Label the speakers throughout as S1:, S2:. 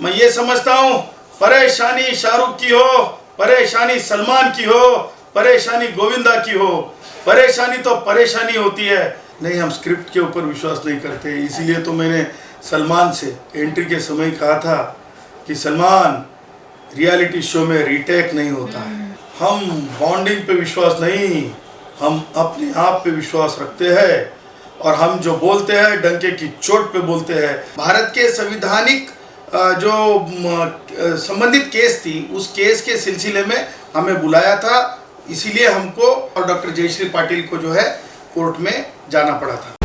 S1: मैं ये समझता हूँ परेशानी शाहरुख की हो, परेशानी सलमान की हो, परेशानी गोविंदा की हो, परेशानी तो परेशानी होती है। नहीं, हम स्क्रिप्ट के ऊपर विश्वास नहीं करते। इसीलिए तो मैंने सलमान से एंट्री के समय कहा था कि सलमान, रियलिटी शो में रीटेक नहीं होता है। हम बॉन्डिंग पे विश्वास नहीं, हम अपने आप पे विश्वास रखते हैं और हम जो बोलते हैं डंके की चोट पे बोलते हैं। भारत के संविधानिक जो संबंधित केस थी, उस केस के सिलसिले में हमें बुलाया था, इसीलिए हमको और डॉक्टर जयश्री पाटिल को जो है कोर्ट में जाना पड़ा था।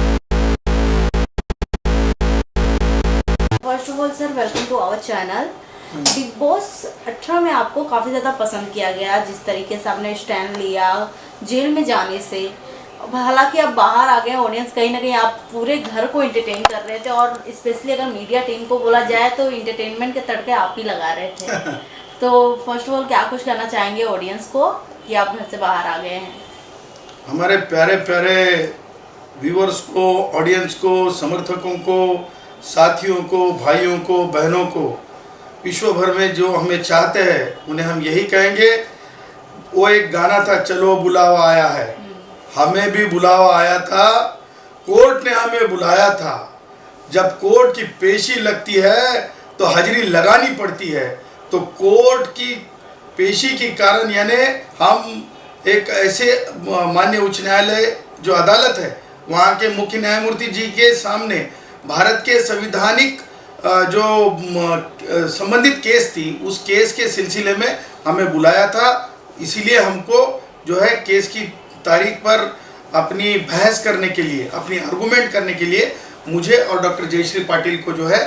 S2: First of all sir, welcome to our channel. Bigg Boss 18 में आपको काफ़ी ज़्यादा पसंद किया गया, जिस तरीके से आपने स्टैंड लिया जेल में जाने से। हालांकि आप बाहर आ गए, ऑडियंस कहीं ना कहीं आप पूरे घर को एंटरटेन कर रहे थे, और स्पेशली अगर मीडिया टीम को बोला जाए तो एंटरटेनमेंट के तड़के आप ही लगा रहे थे। तो फर्स्ट ऑफ ऑल क्या कुछ कहना चाहेंगे ऑडियंस को कि आप घर से बाहर आ गए हैं?
S1: हमारे प्यारे प्यारे व्यूअर्स को, ऑडियंस को, समर्थकों को, साथियों को, भाइयों को, बहनों को, विश्व भर में जो हमें चाहते हैं उन्हें हम यही कहेंगे। वो एक गाना था, चलो बुलावा आया है, हमें भी बुलावा आया था, कोर्ट ने हमें बुलाया था। जब कोर्ट की पेशी लगती है तो हाजिरी लगानी पड़ती है। तो कोर्ट की पेशी के कारण यानी हम एक ऐसे माननीय उच्च न्यायालय जो अदालत है, वहाँ के मुख्य न्यायमूर्ति जी के सामने भारत के संविधानिक जो संबंधित केस थी, उस केस के सिलसिले में हमें बुलाया था। इसीलिए हमको जो है केस की तारीख पर अपनी बहस करने के लिए, अपनी आर्गूमेंट करने के लिए मुझे और डॉक्टर जयश्री पाटिल को जो है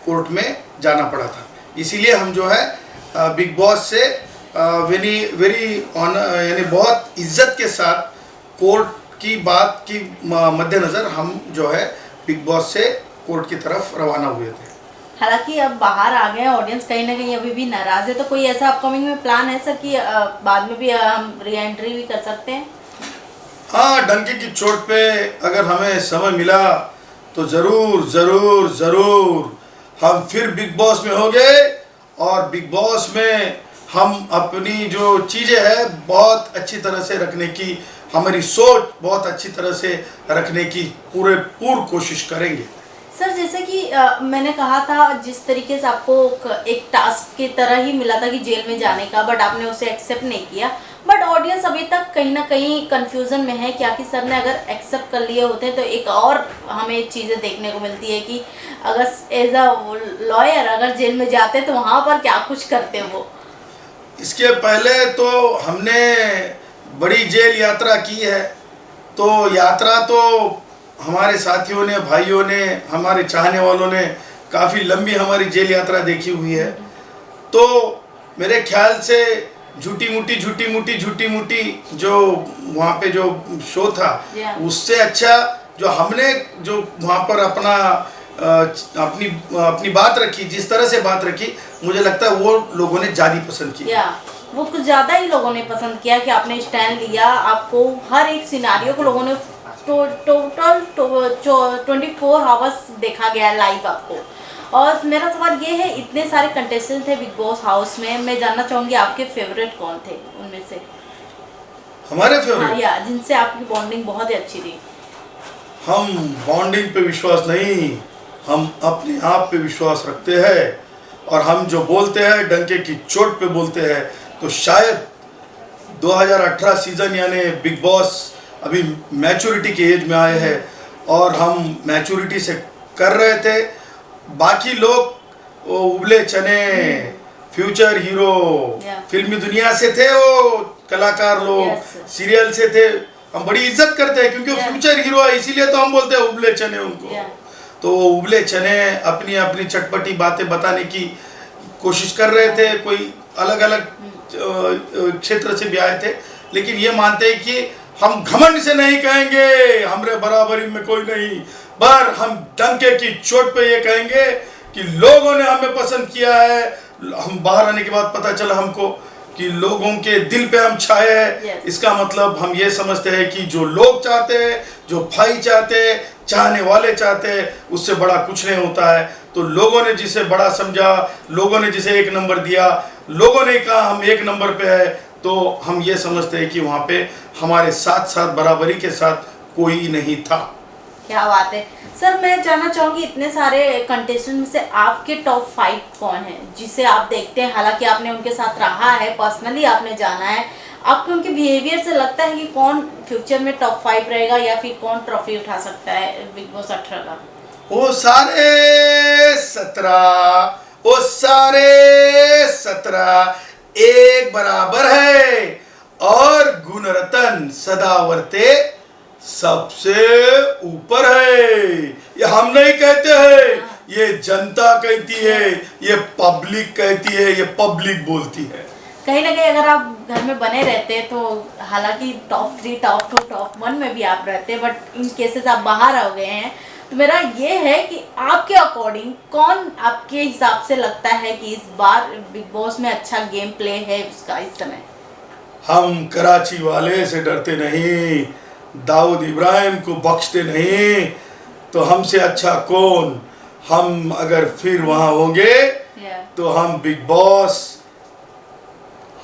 S1: कोर्ट में जाना पड़ा था। इसीलिए हम जो है बिग बॉस से वेरी ऑनर यानी बहुत इज्जत के साथ कोर्ट की बात की मद्देनज़र हम जो है बिग बॉस से कोर्ट की तरफ रवाना हुए थे।
S2: हालांकि अब बाहर आ गए, ऑडियंस कहीं ना कहीं अभी भी नाराज है, तो कोई ऐसा अपकमिंग में प्लान है सर कि बाद में भी हम री एंट्री भी कर सकते हैं?
S1: हाँ, डंके की चोट पे अगर हमें समय मिला तो ज़रूर ज़रूर ज़रूर हम फिर बिग बॉस में होंगे, और बिग बॉस में हम अपनी जो चीज़ें हैं बहुत अच्छी तरह से रखने की, हमारी सोच बहुत अच्छी तरह से रखने की पूरी कोशिश करेंगे।
S2: सर, जैसे कि मैंने कहा था, जिस तरीके से आपको एक टास्क की तरह ही मिला था कि जेल में जाने का, बट आपने उसे एक्सेप्ट नहीं किया। बट ऑडियंस अभी तक कहीं ना कहीं कंफ्यूजन में है क्या कि सर ने अगर एक्सेप्ट कर लिए होते तो एक और हमें चीज़ें देखने को मिलती है कि अगर एज अ लॉयर अगर जेल में जाते तो वहाँ पर क्या कुछ करते वो।
S1: इसके पहले तो हमने बड़ी जेल यात्रा की है, तो यात्रा तो हमारे साथियों ने, भाइयों ने, हमारे चाहने वालों ने काफ़ी लंबी हमारी जेल यात्रा देखी हुई है। तो मेरे ख्याल से झूठी मूठी जो वहाँ पे जो शो था, उससे अच्छा जो हमने जो वहाँ पर अपनी बात रखी, जिस तरह से बात रखी, मुझे लगता है वो लोगों ने ज़्यादा पसंद किया।
S2: वो कुछ ज़्यादा ही लोगों ने पसंद किया कि आपने स्टैंड लिया, आपको हर एक सिनारियो को लोगों ने टोटल 24 आवर्स देखा गया लाइव आपको। और मेरा सवाल ये है, इतने सारे कंटेस्टेंट थे बिग बॉस हाउस में, मैं जानना चाहूँगी आपके फेवरेट कौन थे उनमें से?
S1: हमारे फेवरेट?
S2: या जिनसे आपकी बॉन्डिंग बहुत ही अच्छी थी।
S1: हम बॉन्डिंग पे विश्वास नहीं, हम अपने आप पे विश्वास रखते हैं, और हम जो बोलते हैं डंके की चोट पे बोलते हैं। तो शायद 2018 सीज़न यानी बिग बॉस अभी मैच्योरिटी के एज में आए हैं, और हम मैच्योरिटी से कर रहे थे। बाकी लोग वो उबले चने फ्यूचर हीरो फिल्मी दुनिया से थे, वो कलाकार लोग सीरियल से थे, हम बड़ी इज्जत करते हैं क्योंकि वो फ्यूचर हीरो है, इसीलिए तो हम बोलते हैं उबले चने उनको। तो वो उबले चने अपनी अपनी चटपटी बातें बताने की कोशिश कर रहे थे, कोई अलग अलग क्षेत्र से भी आए थे, लेकिन ये मानते हैं कि हम घमंड से नहीं कहेंगे हमरे बराबरी में कोई नहीं, पर हम डंके की चोट पे ये कहेंगे कि लोगों ने हमें पसंद किया है। हम बाहर आने के बाद पता चला हमको कि लोगों के दिल पे हम छाए हैं। इसका मतलब हम ये समझते हैं कि जो लोग चाहते हैं, जो भाई चाहते हैं, चाहने वाले चाहते हैं, उससे बड़ा कुछ नहीं होता है। तो लोगों ने जिसे बड़ा समझा, लोगों ने जिसे एक नंबर दिया, लोगों ने कहा हम एक नंबर पे है, तो हम ये समझते हैं कि वहाँ पे हमारे साथ साथ बराबरी के साथ कोई नहीं था।
S2: क्या बात है सर। मैं जानना चाहूंगी इतने सारे कंटेस्टेंट में से आपके टॉप 5 कौन है जिसे आप देखते हैं? हालांकि आपने उनके साथ रहा है, पर्सनली आपने जाना है, आपको उनके बिहेवियर से लगता है कि कौन फ्यूचर में टॉप 5 रहेगा या फिर कौन ट्रॉफी उठा सकता है बिग बॉस 18 का?
S1: वो सारे 17 एक बराबर है और गुणरत्न सदावर्ते सबसे ऊपर है। ये हम नहीं कहते हैं, ये जनता कहती है, ये पब्लिक कहती है, ये पब्लिक बोलती है।
S2: कहीं ना कहीं अगर आप घर में बने रहते तो हालांकि टॉप 3, टॉप 2, टॉप 1 में भी आप रहते, बट इन केसेस आप बाहर हो गए हैं, तो मेरा ये है कि आपके अकॉर्डिंग कौन आपके हिसाब से लगता है कि इस बार बिग बॉस में अच्छा गेम प्ले है उसका इस समय?
S1: हम कराची वाले से डरते नहीं, दाऊद इब्राहिम को बख्शते नहीं, तो हमसे अच्छा कौन। हम अगर फिर वहां होंगे तो हम बिग बॉस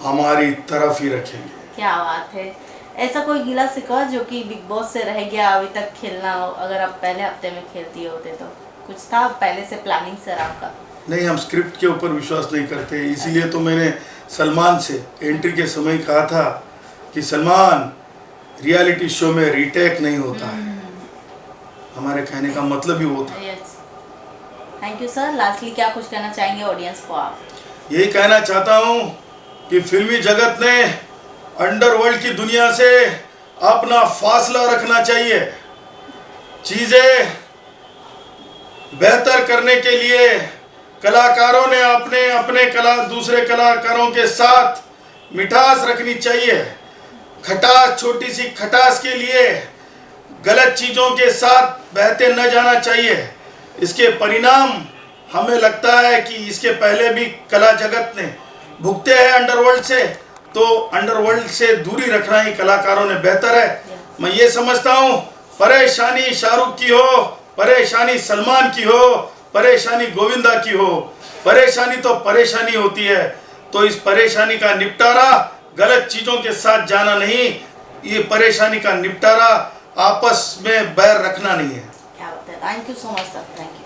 S1: हमारी तरफ ही रखेंगे।
S2: क्या बात है। ऐसा कोई गिला शिकवा जो कि बिग बॉस से रह गया अभी तक खेलना हो? अगर आप पहले हफ्ते में खेलती होते तो कुछ था पहले से प्लानिंग सर आपका?
S1: नहीं, हम स्क्रिप्ट के ऊपर विश्वास नहीं करते, इसीलिए तो मैंने सलमान से एंट्री के समय कहा था कि सलमान, रियलिटी शो में रीटेक नहीं होता है। हमारे कहने का मतलब ही वो था।
S2: Yes, thank you sir. Lastly क्या कुछ कहना चाहेंगे ऑडियंस को आप?
S1: यही कहना चाहता हूँ कि फिल्मी जगत ने अंडरवर्ल्ड की दुनिया से अपना फासला रखना चाहिए। चीज़ें बेहतर करने के लिए कलाकारों ने अपने अपने दूसरे कलाकारों के साथ मिठास रखनी चाहिए। खटास, छोटी सी खटास के लिए गलत चीज़ों के साथ बहते न जाना चाहिए। इसके परिणाम हमें लगता है कि इसके पहले भी कला जगत ने भुगते हैं अंडरवर्ल्ड से, तो अंडरवर्ल्ड से दूरी रखना ही कलाकारों ने बेहतर है। मैं ये समझता हूँ, परेशानी शाहरुख की हो, परेशानी सलमान की हो, परेशानी गोविंदा की हो, परेशानी तो परेशानी होती है, तो इस परेशानी का निपटारा गलत चीज़ों के साथ जाना नहीं, ये परेशानी का निपटारा आपस में बैर रखना नहीं है।
S2: क्या बात है। Thank you so much sir, thank you.